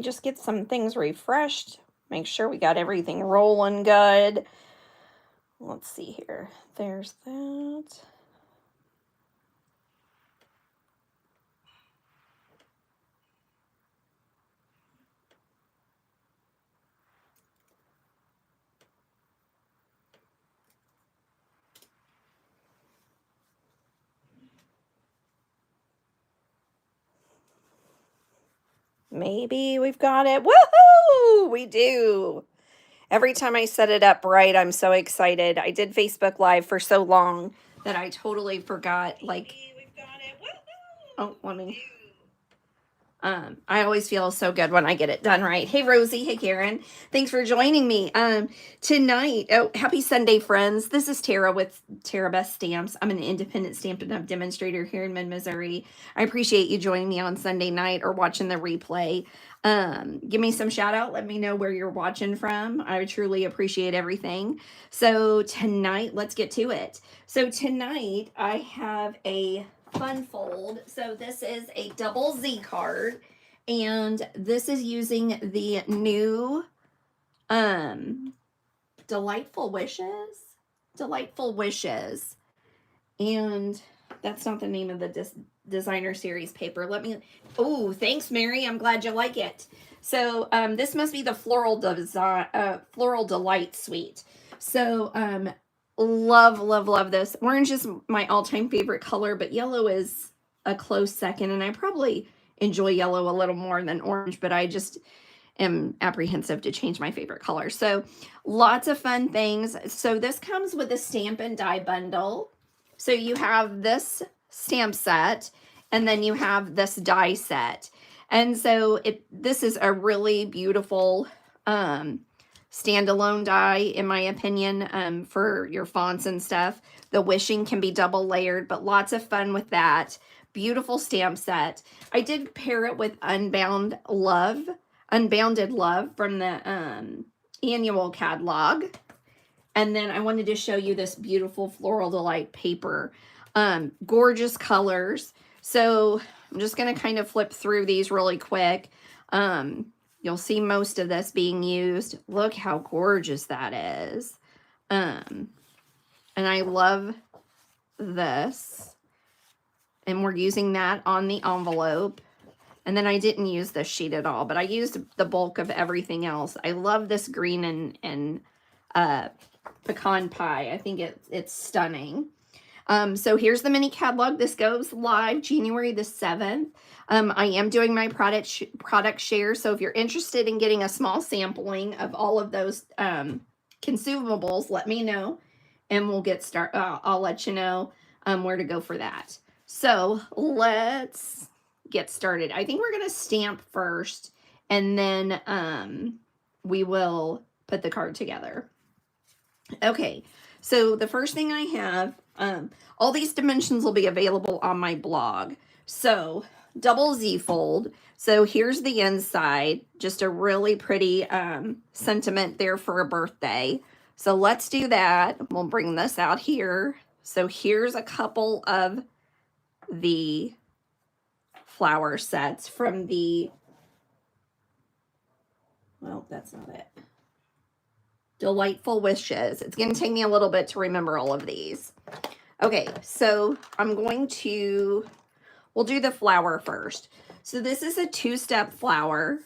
just get some things refreshed. Make sure we got everything rolling good. Let's see here. There's that. Maybe we've got it. Woohoo! We do. Every time I set it up right, I'm so excited. I did Facebook Live for so long that I totally forgot, like, we've got it. Woohoo! Oh, let me. I always feel so good when I get it done right. Hey, Rosie. Hey, Karen. Thanks for joining me. Tonight, oh, happy Sunday, friends. This is Tara with Tarabeth Stamps. I'm an independent Stampin' Up demonstrator here in Mid-Missouri. I appreciate you joining me on Sunday night or watching the replay. Give me some shout out. Let me know where you're watching from. I truly appreciate everything. So tonight, let's get to it. So tonight, I have a fun fold. So this is a double Z card, and this is using the new Delightful Wishes, and that's not the name of the designer series paper. Let me, oh, thanks, Mary. I'm glad you like it. So this must be the Floral Delight Suite. So love this. Orange is my all-time favorite color, but yellow is a close second, and I probably enjoy yellow a little more than orange, but I just am apprehensive to change my favorite color. So lots of fun things. So this comes with a stamp and die bundle. So you have this stamp set, and then you have this die set. And so this is a really beautiful standalone die, in my opinion, for your fonts and stuff. The wishing can be double layered, but lots of fun with that. Beautiful stamp set. I did pair it with Unbounded Love from the annual catalog. And then I wanted to show you this beautiful Floral Delight paper. Gorgeous colors. So I'm just going to kind of flip through these really quick. You'll see most of this being used. Look how gorgeous that is. And I love this. And we're using that on the envelope. And then I didn't use this sheet at all, but I used the bulk of everything else. I love this green and pecan pie. I think it's stunning. So here's the mini catalog. This goes live January the 7th. I am doing my product share. So if you're interested in getting a small sampling of all of those consumables, let me know, and we'll get started. I'll let you know where to go for that. So let's get started. I think we're going to stamp first, and then we will put the card together. Okay, so the first thing I have, all these dimensions will be available on my blog. So double Z fold. So here's the inside, just a really pretty sentiment there for a birthday. So let's do that. We'll bring this out here. So here's a couple of the flower sets from the, well, that's not it. Delightful Wishes. It's going to take me a little bit to remember all of these. Okay, so I'm going to, we'll do the flower first. So this is a two-step flower.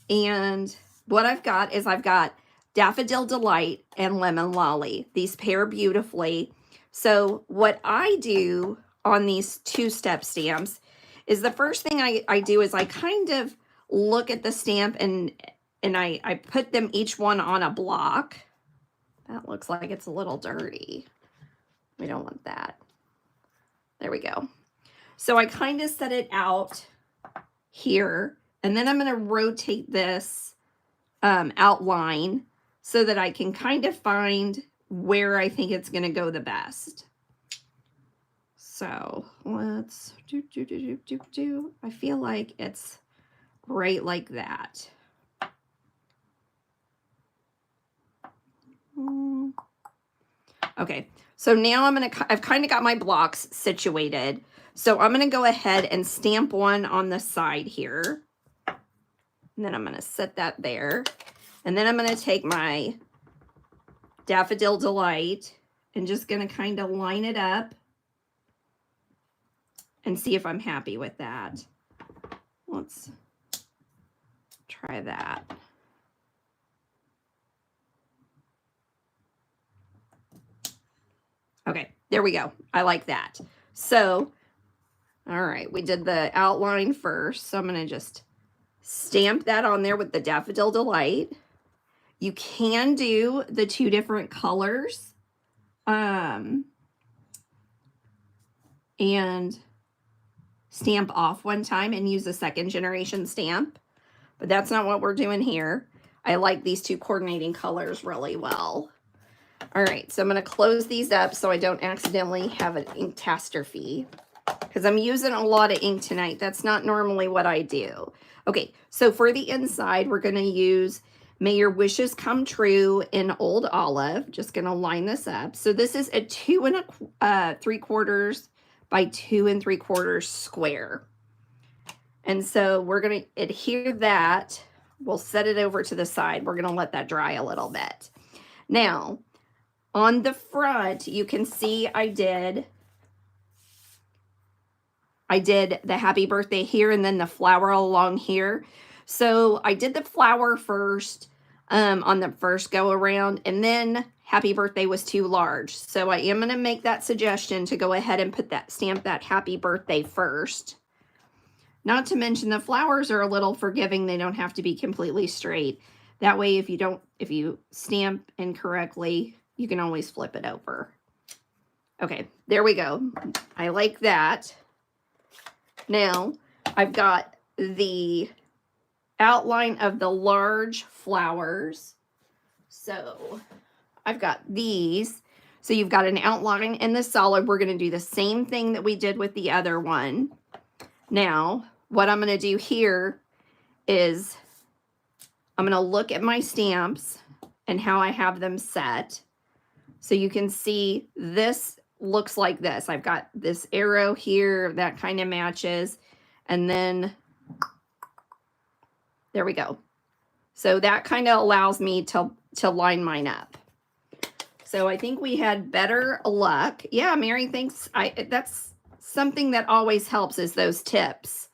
And what I've got is I've got Daffodil Delight and Lemon Lolly. These pair beautifully. So what I do on these two-step stamps is the first thing I do is I kind of look at the stamp and I put them each one on a block. That looks like it's a little dirty. We don't want that. There we go. So I kind of set it out here, and then I'm going to rotate this outline so that I can kind of find where I think it's going to go the best. So let's do. I feel like it's right like that. Okay, so now I've kind of got my blocks situated. So I'm going to go ahead and stamp one on the side here. And then I'm going to set that there. And then I'm going to take my Daffodil Delight and just going to kind of line it up and see if I'm happy with that. Let's try that. Okay, there we go. I like that. So, all right, we did the outline first. So I'm going to just stamp that on there with the Daffodil Delight. You can do the 2 different colors. And stamp off one time and use a 2nd generation stamp. But that's not what we're doing here. I like these 2 coordinating colors really well. All right, so I'm going to close these up so I don't accidentally have an inktastrophie, because I'm using a lot of ink tonight. That's not normally what I do. Okay, so for the inside, we're going to use May Your Wishes Come True in Old Olive. Just going to line this up. So this is a 2 3/4 by 2 3/4 square. And so we're going to adhere that. We'll set it over to the side. We're going to let that dry a little bit. Now, on the front, you can see I did the happy birthday here and then the flower along here. So I did the flower first on the first go around, and then happy birthday was too large. So I am going to make that suggestion to go ahead and stamp that happy birthday first. Not to mention the flowers are a little forgiving. They don't have to be completely straight. That way, if you stamp incorrectly, you can always flip it over. Okay, there we go. I like that. Now, I've got the outline of the large flowers. So, I've got these. So, you've got an outline in the solid. We're going to do the same thing that we did with the other one. Now, what I'm going to do here is I'm going to look at my stamps and how I have them set. So you can see this looks like this. I've got this arrow here that kind of matches. And then there we go. So that kind of allows me to line mine up. So I think we had better luck. Yeah, Mary, thanks. That's something that always helps, is those tips.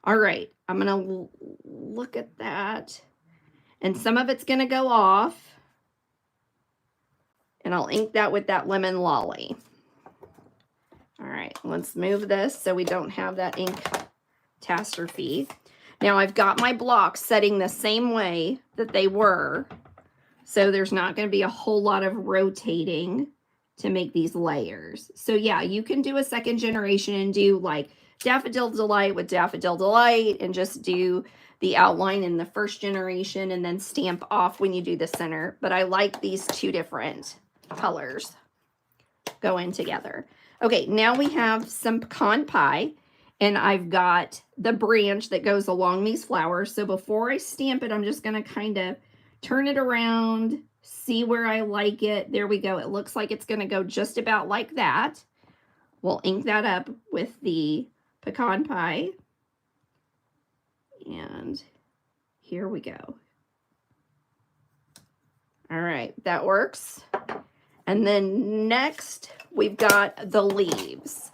All right, I'm going to look at that. And some of it's going to go off. And I'll ink that with that lemon lolly. All right, let's move this so we don't have that ink catastrophe. Now I've got my blocks setting the same way that they were. So there's not going to be a whole lot of rotating to make these layers. So yeah, you can do a 2nd generation and do like Daffodil Delight with Daffodil Delight and just do the outline in the 1st generation and then stamp off when you do the center. But I like these 2 different colors going together. Okay, now we have some pecan pie, and I've got the branch that goes along these flowers. So before I stamp it, I'm just going to kind of turn it around, see where I like it. There we go. It looks like it's going to go just about like that. We'll ink that up with the pecan pie. And here we go. All right, that works. And then next, we've got the leaves.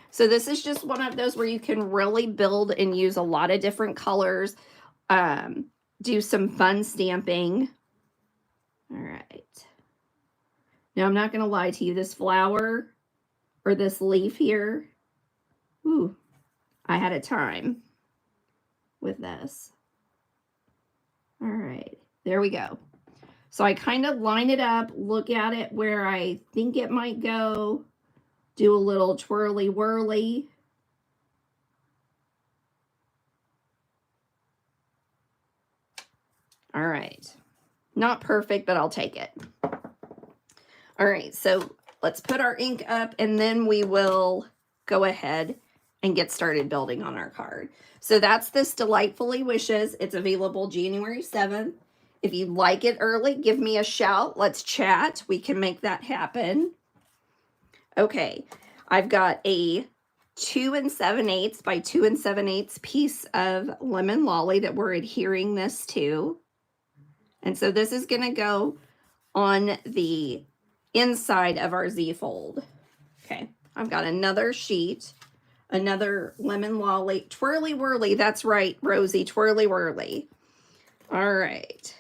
So this is just one of those where you can really build and use a lot of different colors, do some fun stamping. All right. Now, I'm not going to lie to you. This flower or this leaf here, ooh, I had a time with this. All right, there we go. So I kind of line it up, look at it where I think it might go, do a little twirly whirly. All right, not perfect, but I'll take it. All right, so let's put our ink up and then we will go ahead and get started building on our card. So that's this Delightfully Wishes. It's available January 7th. If you like it early, give me a shout. Let's chat. We can make that happen. Okay, I've got a 2 7/8 by 2 7/8 piece of lemon lolly that we're adhering this to. And so this is going to go on the inside of our Z fold. Okay, I've got another sheet, another lemon lolly, twirly whirly. That's right, Rosie, twirly whirly. All right.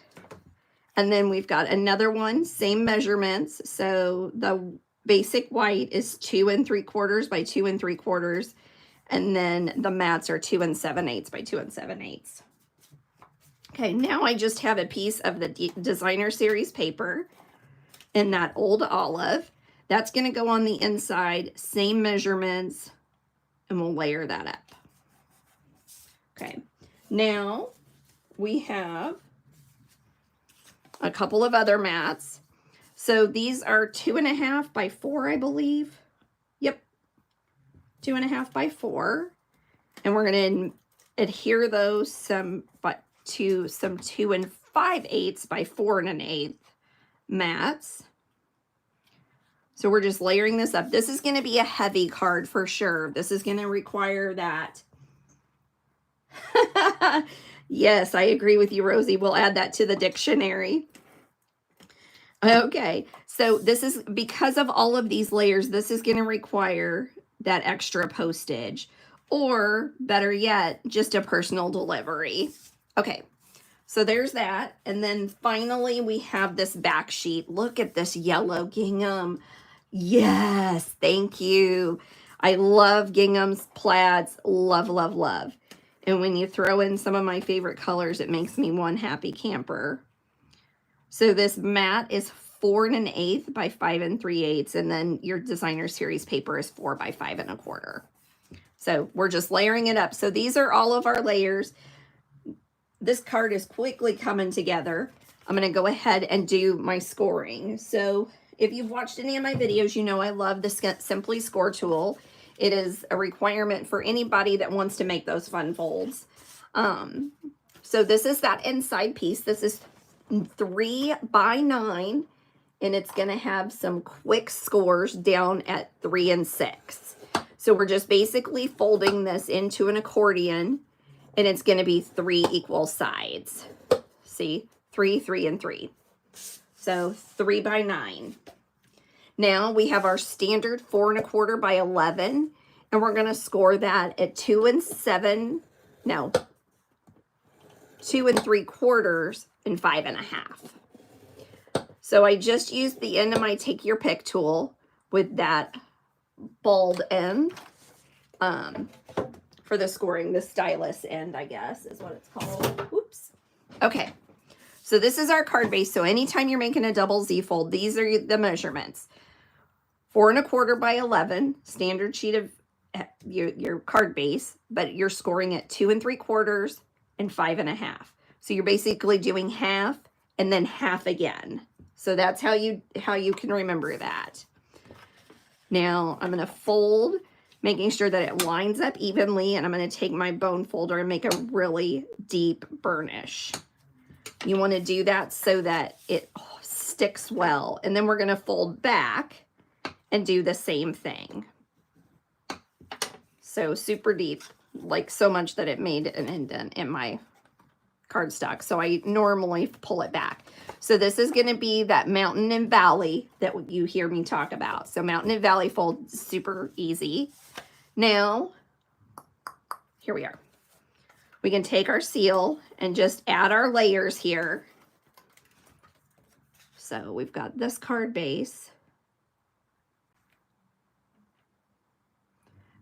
And then we've got another one, same measurements. So the basic white is 2 3/4 by 2 3/4. And then the mats are 2 7/8 by 2 7/8. Okay, now I just have a piece of the designer series paper in that old olive. That's going to go on the inside, same measurements, and we'll layer that up. Okay, now we have a couple of other mats. So these are 2.5 by 4, I believe. Yep, 2.5 by 4. And we're going to adhere those to some 2 5/8 by 4 1/8 mats. So we're just layering this up. This is going to be a heavy card for sure. This is going to require that. Yes, I agree with you, Rosie. We'll add that to the dictionary. Okay, so this is, because of all of these layers, this is going to require that extra postage, or better yet, just a personal delivery. Okay, so there's that. And then finally we have this back sheet. Look at this yellow gingham. Yes, thank you. I love ginghams, plaids, love, love, love. And when you throw in some of my favorite colors, it makes me one happy camper. So this mat is 4 1/8 by 5 3/8, and then your designer series paper is 4 by 5 1/4. So we're just layering it up. So these are all of our layers. This card is quickly coming together. I'm going to go ahead and do my scoring. So if you've watched any of my videos, you know I love the Simply Score tool. It is a requirement for anybody that wants to make those fun folds. So this is that inside piece. This is 3 by 9, and it's going to have some quick scores down at 3 and 6. So we're just basically folding this into an accordion, and it's going to be 3 equal sides. See, 3, 3, and 3. So 3 by 9. Now we have our standard 4 1/4 by 11, and we're going to score that at 2 3/4 and 5 1/2. So I just used the end of my take your pick tool with that bald end for the scoring. The stylus end, I guess, is what it's called. Oops. Okay. So this is our card base. So anytime you're making a double Z fold, these are the measurements. 4 1/4 by 11, standard sheet of your card base, but you're scoring at 2 3/4 and 5 1/2. So you're basically doing half and then half again. So that's how you can remember that. Now I'm going to fold, making sure that it lines up evenly, and I'm going to take my bone folder and make a really deep burnish. You want to do that so that it sticks well. And then we're going to fold back and do the same thing. So super deep, like so much that it made an indent in my cardstock. So I normally pull it back. So this is going to be that mountain and valley that you hear me talk about. So mountain and valley fold, super easy. Now, here we are. We can take our seal and just add our layers here. So we've got this card base.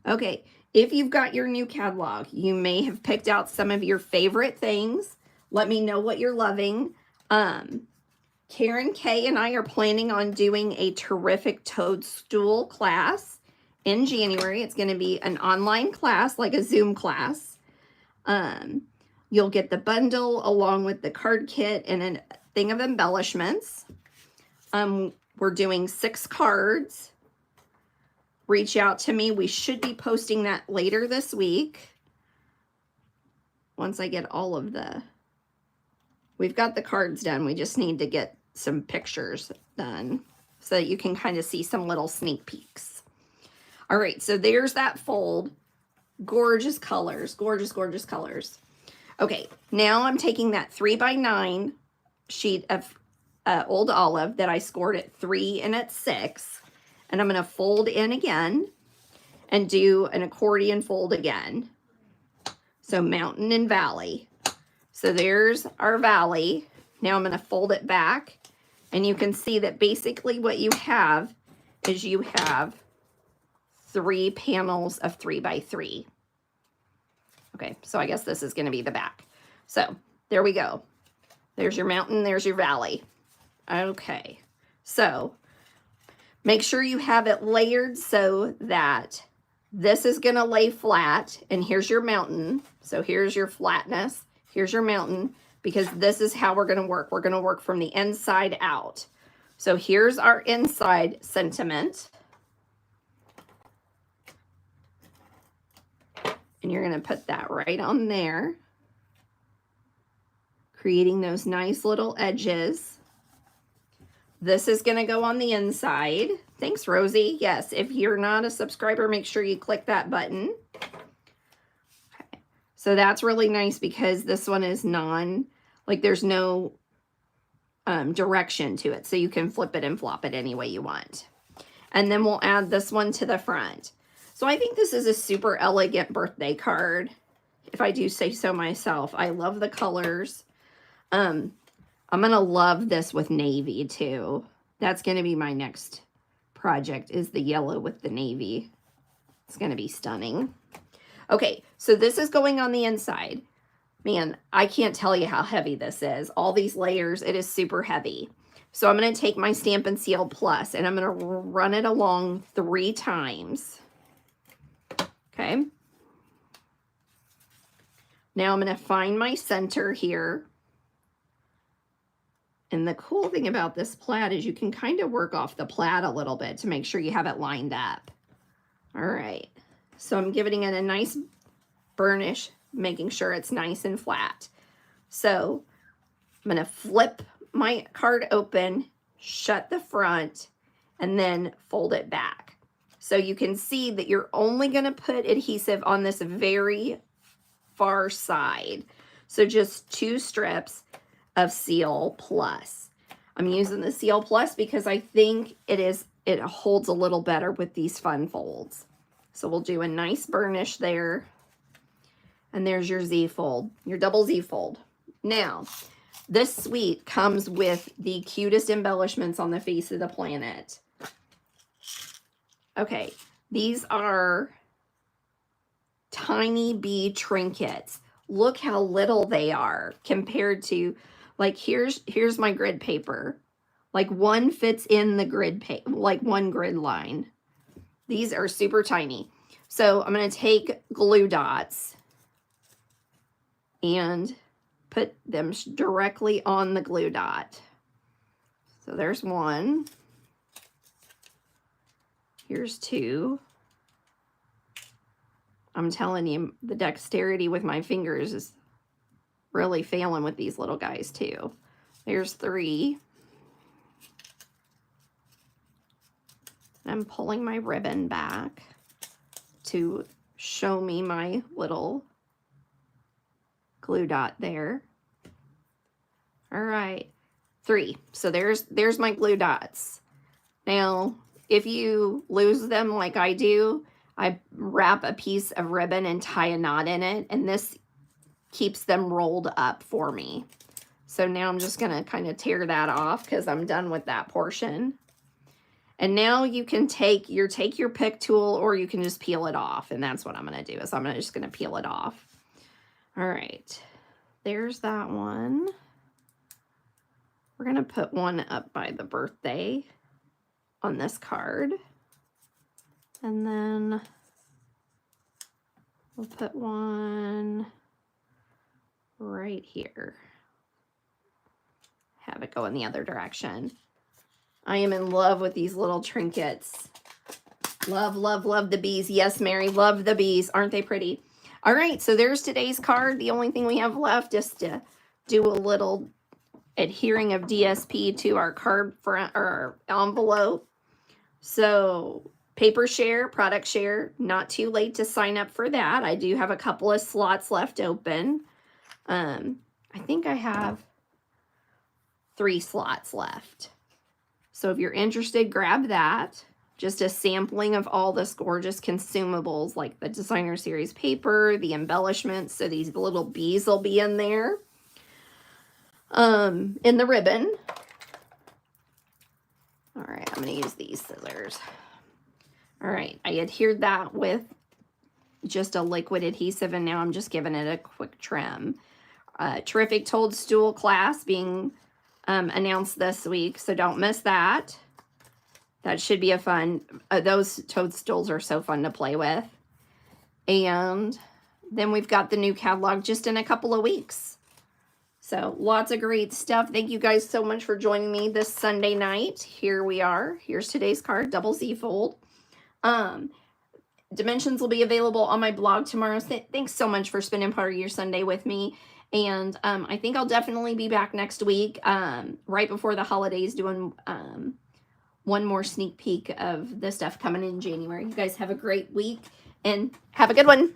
Okay, if you've got your new catalog, you may have picked out some of your favorite things. Let me know what you're loving. Karen Kay and I are planning on doing a terrific toadstool class in January. It's going to be an online class, like a Zoom class. You'll get the bundle along with the card kit and a thing of embellishments. We're doing 6 cards. Reach out to me. We should be posting that later this week. Once I get all of we've got the cards done. We just need to get some pictures done so that you can kind of see some little sneak peeks. All right, so there's that fold. Gorgeous colors, gorgeous, gorgeous colors. Okay, now I'm taking that 3x9 sheet of Old Olive that I scored at 3 and at 6, and I'm going to fold in again and do an accordion fold again. So mountain and valley. So there's our valley. Now I'm going to fold it back, and you can see that basically what you have is you have 3 panels of 3x3. Okay, so I guess this is going to be the back. So there we go. There's your mountain, there's your valley. Okay, so make sure you have it layered so that this is going to lay flat, and here's your mountain. So here's your flatness, here's your mountain, because this is how we're going to work. We're going to work from the inside out. So here's our inside sentiment. And you're going to put that right on there, creating those nice little edges. This is going to go on the inside. Thanks, Rosie. Yes, if you're not a subscriber, make sure you click that button. Okay. So that's really nice because this one is there's no direction to it. So you can flip it and flop it any way you want. And then we'll add this one to the front. So I think this is a super elegant birthday card, if I do say so myself. I love the colors. I'm going to love this with navy too. That's going to be my next project, is the yellow with the navy. It's going to be stunning. Okay, so this is going on the inside. Man, I can't tell you how heavy this is. All these layers, it is super heavy. So I'm going to take my Stampin' Seal Plus and I'm going to run it along 3 times. Okay. Now I'm going to find my center here. And the cool thing about this plaid is you can kind of work off the plaid a little bit to make sure you have it lined up. All right. So I'm giving it a nice burnish, making sure it's nice and flat. So I'm going to flip my card open, shut the front, and then fold it back. So you can see that you're only going to put adhesive on this very far side. So just 2 strips of Seal Plus. I'm using the Seal Plus because I think it holds a little better with these fun folds. So we'll do a nice burnish there. And there's your Z fold, your double Z fold. Now, this suite comes with the cutest embellishments on the face of the planet. Okay, these are tiny bee trinkets. Look how little they are compared to, like, here's my grid paper. Like, one fits in the grid like one grid line. These are super tiny. So I'm going to take glue dots and put them directly on the glue dot. So there's 1. Here's 2. I'm telling you, the dexterity with my fingers is really failing with these little guys too. There's 3. I'm pulling my ribbon back to show me my little glue dot there. All right, 3. So there's my glue dots. Now, if you lose them like I do, I wrap a piece of ribbon and tie a knot in it, and this keeps them rolled up for me. So now I'm just going to kind of tear that off because I'm done with that portion. And now you can take your pick tool, or you can just peel it off, and that's what I'm going to do, is I'm just going to peel it off. All right, there's that one. We're going to put one up by the birthday on this card. And then we'll put one right here. Have it go in the other direction. I am in love with these little trinkets. Love, love, love the bees. Yes, Mary, love the bees. Aren't they pretty? All right, so there's today's card. The only thing we have left is to do a little adhering of DSP to our card front or our envelope. So Paper share, product share, not too late to sign up for that. I do have a couple of slots left open. I think I have 3 slots left. So if you're interested, grab that. Just a sampling of all this gorgeous consumables like the designer series paper, the embellishments. So these little bees will be in there. In the ribbon. All right, I'm going to use these scissors. All right, I adhered that with just a liquid adhesive, and now I'm just giving it a quick trim. Terrific toadstool class being announced this week, so don't miss that. That should be a fun, those toadstools are so fun to play with. And then we've got the new catalog just in a couple of weeks. So lots of great stuff. Thank you guys so much for joining me this Sunday night. Here we are. Here's today's card, double Z fold. Dimensions will be available on my blog tomorrow. Thanks so much for spending part of your Sunday with me. And I think I'll definitely be back next week, right before the holidays, doing one more sneak peek of the stuff coming in January. You guys have a great week and have a good one.